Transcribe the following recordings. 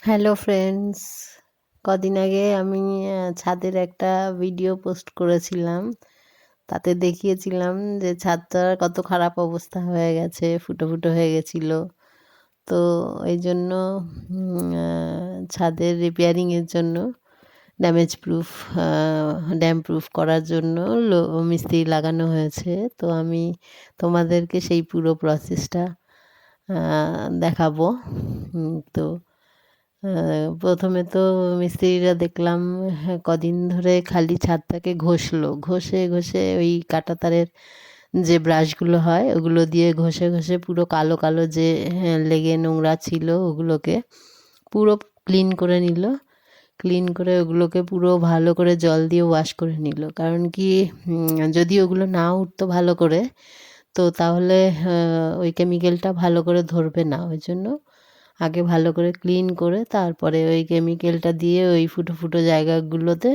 Hello friends, কদিন আগে আমি ছাদের একটা ভিডিও পোস্ট করেছিলাম। তাতে দেখিয়েছিলাম যে ছাদটার কত খারাপ অবস্থা হয়ে গেছে, ফুটো ফুটো হয়ে গেছিল। তো এই জন্য ছাদের রিপেয়ারিংয়ের জন্য ড্যামেজ প্রুফ ড্যাম প্রুফ করার জন্য মিস্ত্রি লাগানো হয়েছে। তো আমি তোমাদেরকে সেই পুরো প্রসেসটা দেখাবো। তো প্রথমে তো মিস্ত্রিরা দেখলাম কদিন ধরে খালি ছাদটাকে ঘষলো, ঘষে ঘষে ওই কাঁটা তারের যে ব্রাশগুলো হয় ওগুলো দিয়ে ঘষে ঘষে পুরো কালো কালো যে লেগে নোংরা ছিল ওগুলোকে পুরো ক্লিন করে নিল। ক্লিন করে ওগুলোকে পুরো ভালো করে জল দিয়ে ওয়াশ করে নিল। কারণ কি, যদি ওগুলো না উঠতো ভালো করে, তো তাহলে ওই কেমিক্যালটা ভালো করে ধরবে না। ওই জন্য আগে ভালো করে ক্লিন করে তারপরে ওই কেমিক্যালটা দিয়ে ওই ফুটো ফুটো জায়গাগুলোতে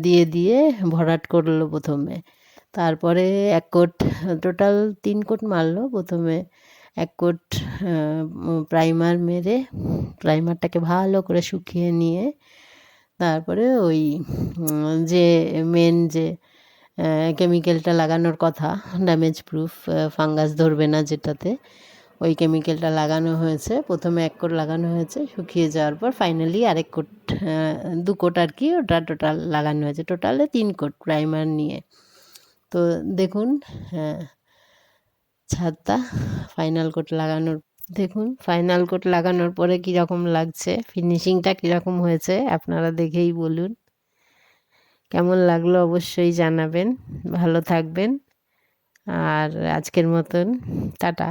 দিয়ে দিয়ে ভরাট করলো প্রথমে। তারপরে ১ কোট, টোটাল ৩ কোট মারলো। প্রথমে ১ কোট প্রাইমার মেরে প্রাইমারটাকে ভালো করে শুকিয়ে নিয়ে তারপরে ওই যে মেন যে কেমিক্যালটা লাগানোর কথা, ড্যামেজ প্রুফ, ফাঙ্গাস ধরবে না যেটাতে, ওই কেমিক্যালটা লাগানো হয়েছে। প্রথমে ১ কোট লাগানো হয়েছে, শুকিয়ে যাওয়ার পর ফাইনালি আরেক কোট, ২ কোট আর কি, ওটা টোটাল লাগানো হয়েছে। টোটালে ৩ কোট প্রাইমার নিয়ে। তো দেখুন, ছাদটা ফাইনাল কোট লাগানোর দেখুন ফাইনাল কোট লাগানোর পরে কীরকম লাগছে, ফিনিশিংটা কীরকম হয়েছে আপনারা দেখেই বলুন। কেমন লাগলো অবশ্যই জানাবেন। ভালো থাকবেন। আর আজকের মতন টাটা।